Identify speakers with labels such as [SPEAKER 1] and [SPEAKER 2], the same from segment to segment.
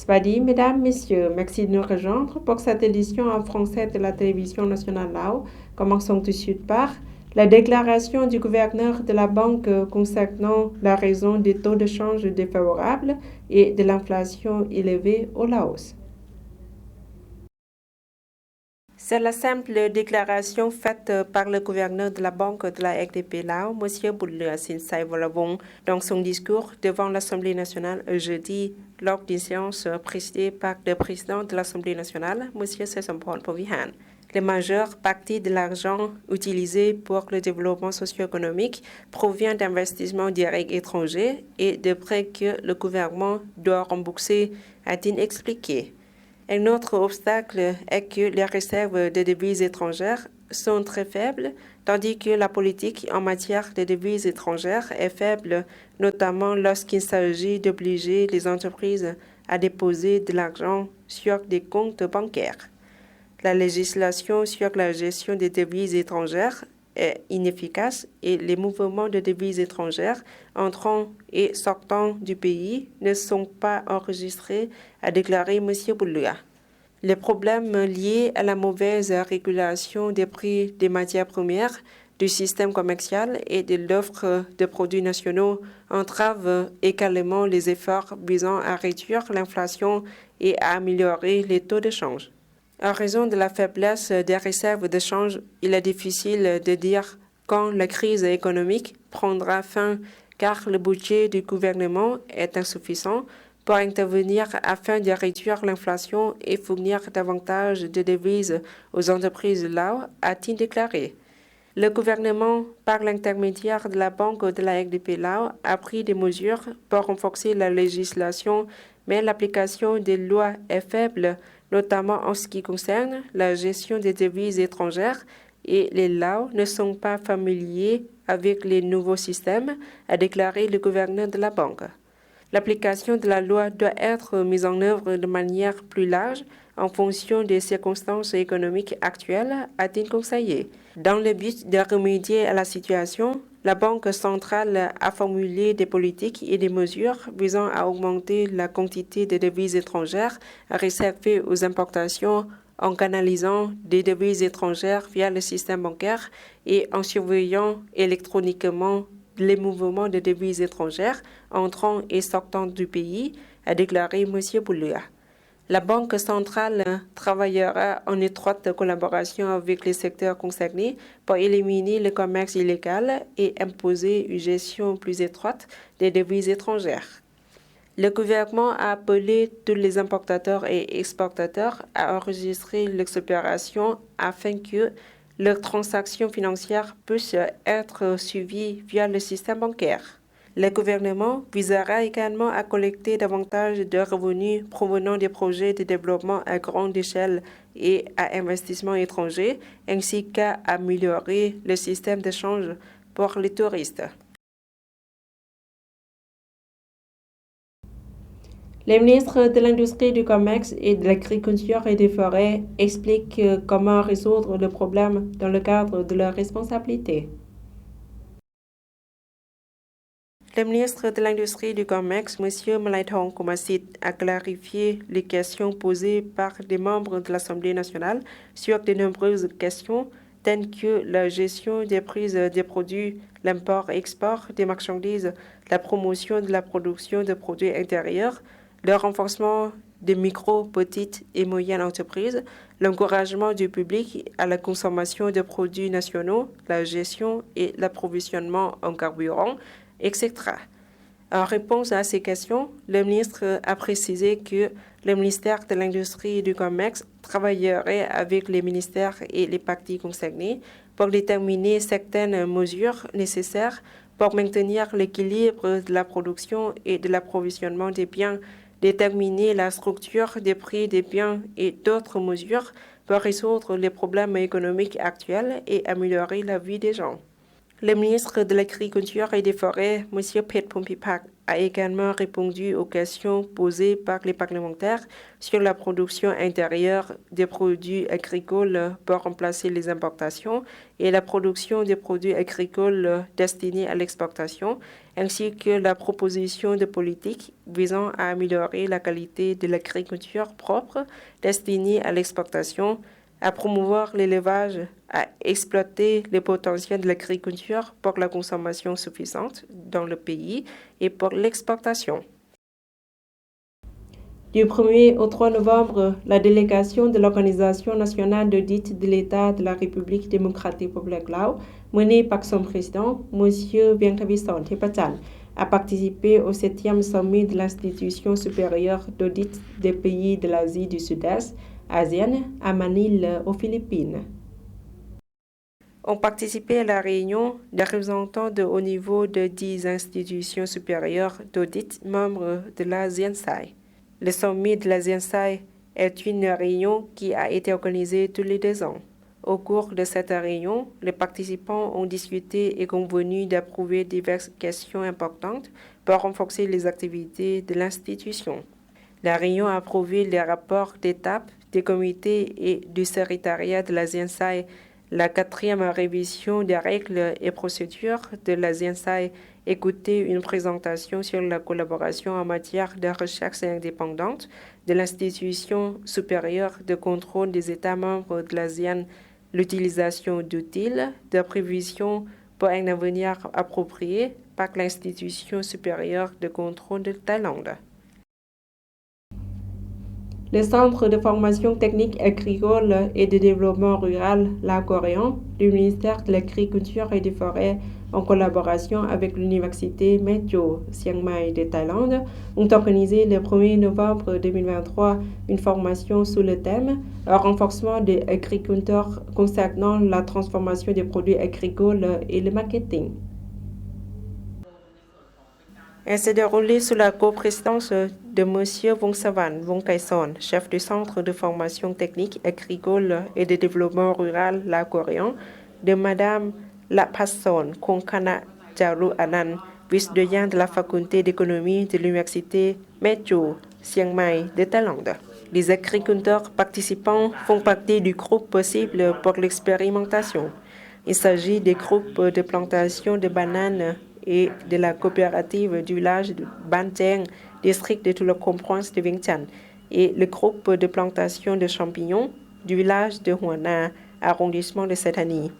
[SPEAKER 1] Svadi, mesdames, messieurs, merci de nous rejoindre pour cette édition en français de la télévision nationale Lao. Commençons tout de suite par la déclaration du gouverneur de la banque concernant la raison des taux de change défavorables et de l'inflation élevée au Laos. C'est la simple déclaration faite par le gouverneur de la Banque de la RDP Lao, M. Boulia Sinsai Volavong, dans son discours devant l'Assemblée nationale jeudi lors d'une séance présidée par le président de l'Assemblée nationale, M. Sesampon Povihan. La majeure partie de l'argent utilisé pour le développement socio-économique provient d'investissements directs étrangers et de prêts que le gouvernement doit rembourser, a-t-il expliqué. Un autre obstacle est que les réserves de devises étrangères sont très faibles, tandis que la politique en matière de devises étrangères est faible, notamment lorsqu'il s'agit d'obliger les entreprises à déposer de l'argent sur des comptes bancaires. La législation sur la gestion des devises étrangères est inefficace et les mouvements de devises étrangères entrant et sortant du pays ne sont pas enregistrés, a déclaré M. Boulia. Les problèmes liés à la mauvaise régulation des prix des matières premières, du système commercial et de l'offre de produits nationaux entravent également les efforts visant à réduire l'inflation et à améliorer les taux de change. En raison de la faiblesse des réserves de change, il est difficile de dire quand la crise économique prendra fin car le budget du gouvernement est insuffisant pour intervenir afin de réduire l'inflation et fournir davantage de devises aux entreprises Lao, a-t-il déclaré. Le gouvernement, par l'intermédiaire de la Banque de la RDP Lao, a pris des mesures pour renforcer la législation, mais l'application des lois est faible, notamment en ce qui concerne la gestion des devises étrangères, et les Lao ne sont pas familiers avec les nouveaux systèmes, a déclaré le gouverneur de la banque. L'application de la loi doit être mise en œuvre de manière plus large en fonction des circonstances économiques actuelles, a-t-il conseillé. Dans le but de remédier à la situation, la Banque centrale a formulé des politiques et des mesures visant à augmenter la quantité de devises étrangères réservées aux importations en canalisant des devises étrangères via le système bancaire et en surveillant électroniquement les mouvements de devises étrangères entrant et sortant du pays, a déclaré M. Boulia. La Banque centrale travaillera en étroite collaboration avec les secteurs concernés pour éliminer le commerce illégal et imposer une gestion plus étroite des devises étrangères. Le gouvernement a appelé tous les importateurs et exportateurs à enregistrer leurs opérations afin que leurs transactions financières puissent être suivies via le système bancaire. Le gouvernement visera également à collecter davantage de revenus provenant des projets de développement à grande échelle et à investissement étranger, ainsi qu'à améliorer le système d'échange pour les touristes. Les ministres de l'Industrie, du Commerce et de l'Agriculture et des Forêts expliquent comment résoudre le problème dans le cadre de leurs responsabilités. Le ministre de l'Industrie et du Commerce, M. Malaithong Kumasit, a clarifié les questions posées par des membres de l'Assemblée nationale sur de nombreuses questions telles que la gestion des prix des produits, l'import-export des marchandises, la promotion de la production de produits intérieurs, le renforcement des micro, petites et moyennes entreprises, l'encouragement du public à la consommation de produits nationaux, la gestion et l'approvisionnement en carburant, etc. En réponse à ces questions, le ministre a précisé que le ministère de l'Industrie et du Commerce travaillerait avec les ministères et les parties concernées pour déterminer certaines mesures nécessaires pour maintenir l'équilibre de la production et de l'approvisionnement des biens, déterminer la structure des prix des biens et d'autres mesures pour résoudre les problèmes économiques actuels et améliorer la vie des gens. Le ministre de l'Agriculture et des Forêts, M. Phet Phongphiphak, a également répondu aux questions posées par les parlementaires sur la production intérieure des produits agricoles pour remplacer les importations et la production des produits agricoles destinés à l'exportation, ainsi que la proposition de politique visant à améliorer la qualité de l'agriculture propre destinée à l'exportation, à promouvoir l'élevage, à exploiter le potentiel de l'agriculture pour la consommation suffisante dans le pays et pour l'exportation. Du 1er au 3 novembre, la délégation de l'Organisation nationale d'audit de l'État de la République démocratique populaire Laos, menée par son président, M. Viengthavisorn Thepachand, a participé au 7e sommet de l'Institution supérieure d'audit des pays de l'Asie du Sud-Est, ASEAN, à Manille, aux Philippines. Ont participé à la réunion des représentants de haut niveau de 10 institutions supérieures d'audit membres de l'ASEAN-SAI. Le sommet de l'ASEAN-SAI est une réunion qui a été organisée tous les 2 ans. Au cours de cette réunion, les participants ont discuté et convenu d'approuver diverses questions importantes pour renforcer les activités de l'institution. La réunion a approuvé les rapports d'étape des comités et du secrétariat de l'ASEAN-SAI, la 4e révision des règles et procédures de l'ASEAN-SAI, écouté une présentation sur la collaboration en matière de recherche indépendante de l'Institution supérieure de contrôle des États membres de l'ASEAN, l'utilisation d'outils de prévision pour un avenir approprié par l'Institution supérieure de contrôle de Thaïlande. Le Centre de formation technique agricole et de développement rural Lao-Coréen du ministère de l'Agriculture et des Forêts, en collaboration avec l'Université Metro Chiang Mai de Thaïlande, ont organisé le 1er novembre 2023 une formation sous le thème « Renforcement des agriculteurs concernant la transformation des produits agricoles et le marketing ». Elle s'est déroulée sous la coprésidence de M. Vongsavan Vongkaisorn, chef du Centre de formation technique agricole et de développement rural Lao-Coréen, de Mme Lapasson Kongkana Jaru Anand, vice-doyen de la faculté d'économie de l'Université Metro Chiang Mai de Thaïlande. Les agriculteurs participants font partie du groupe possible pour l'expérimentation. Il s'agit des groupes de plantation de bananes et de la coopérative du village de Ban Cheng, district de Tulokkom province de Vientiane, et le groupe de plantation de champignons du village de Huana, arrondissement de Sethani.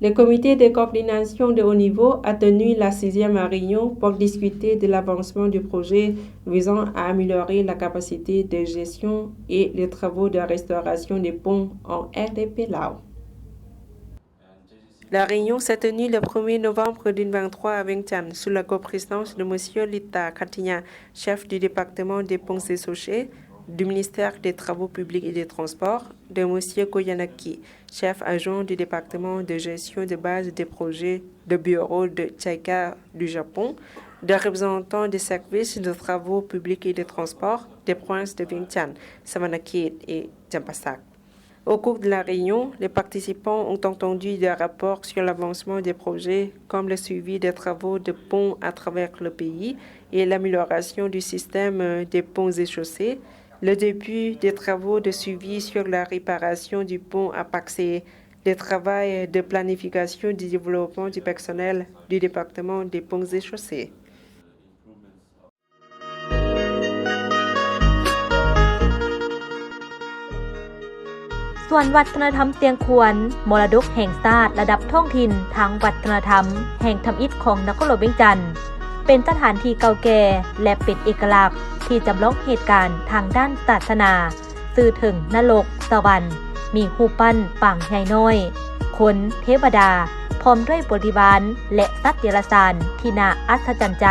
[SPEAKER 1] Le comité de coordination de haut niveau a tenu la 6e réunion pour discuter de l'avancement du projet visant à améliorer la capacité de gestion et les travaux de restauration des ponts en RDP Lao. La réunion s'est tenue le 1er novembre 2023 à Vientiane sous la coprésidence de M. Lita Khatigna, chef du département des ponts et chaussées, du ministère des Travaux publics et des Transports, de M. Koyanaki, chef adjoint du département de gestion de base des projets de bureau de JICA du Japon, de représentants des services de travaux publics et des transports des provinces de Vientiane, Savannakhet et Champasak. Au cours de la réunion, les participants ont entendu des rapports sur l'avancement des projets comme le suivi des travaux de ponts à travers le pays et l'amélioration du système des ponts et chaussées, le début des travaux de suivi sur la réparation du pont à Paksé, le travail de planification du développement du personnel du département des ponts et chaussées.
[SPEAKER 2] ส่วนวัฒนธรรมเตียงควรมรดกแห่งชาติระดับท้องถิ่นทางวัฒนธรรมแห่งทำอิฐของนครหลวงเวียงจันทน์เป็นสถานที่เก่าแก่และเป็นเอกลักษณ์ที่จำลองเหตุการณ์ทางด้านศาสนาสื่อถึงนรกสวรรค์มีรูปปั้นปางใหญ่น้อยคนเทวดาพร้อมด้วยบริวารและสัตว์เดรัจฉานที่น่าอัศจรรย์ใจ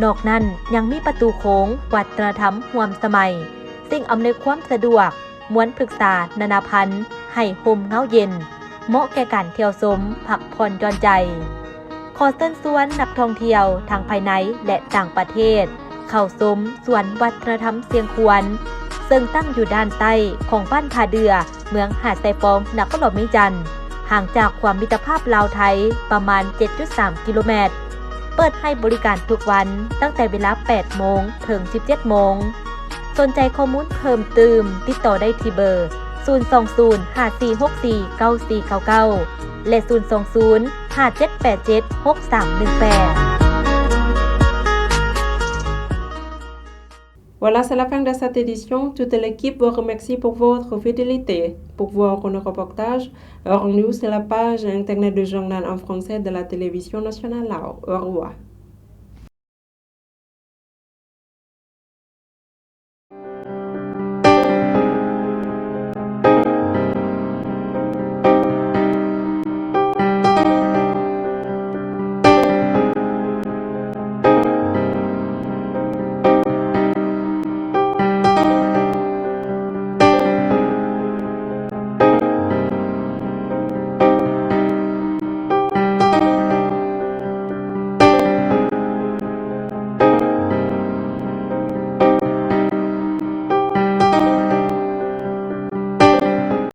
[SPEAKER 2] นอกนั้นยังมีประตูโค้งวัฒนธรรมร่วมสมัยสิ่งอำนวยความสะดวกม้วนปรึกษานานาพันธุ์ให้ห่มเงาเย็นเหมาะแก่การเที่ยวชมพักผ่อนหย่อนใจขอเชิญชวนนักท่องเที่ยวทางภายในและต่างประเทศเข้าชมสวนวัฒนธรรมเสียงควรซึ่งตั้งอยู่ด้านใต้ของบ้านผาเดือเมืองหาดไซฟองนครหลวงเวียงจันทน์ ห่างจากความมิตรภาพลาวไทยประมาณ 7.3 กิโลเมตรเปิดให้บริการทุกวันตั้งแต่เวลา 8 โมงถึง 17 โมงสนใจข้อมูลเพิ่มเติมติดต่อได้ที่เบอร์ 020-5464-9499 และ 020-5787-6318
[SPEAKER 1] Voilà, c'est la fin de cette édition. Toute l'équipe vous remercie pour votre fidélité. Pour voir nos reportages, rendez-vous sur la page internet du journal en français de la télévision nationale Lao. Au revoir.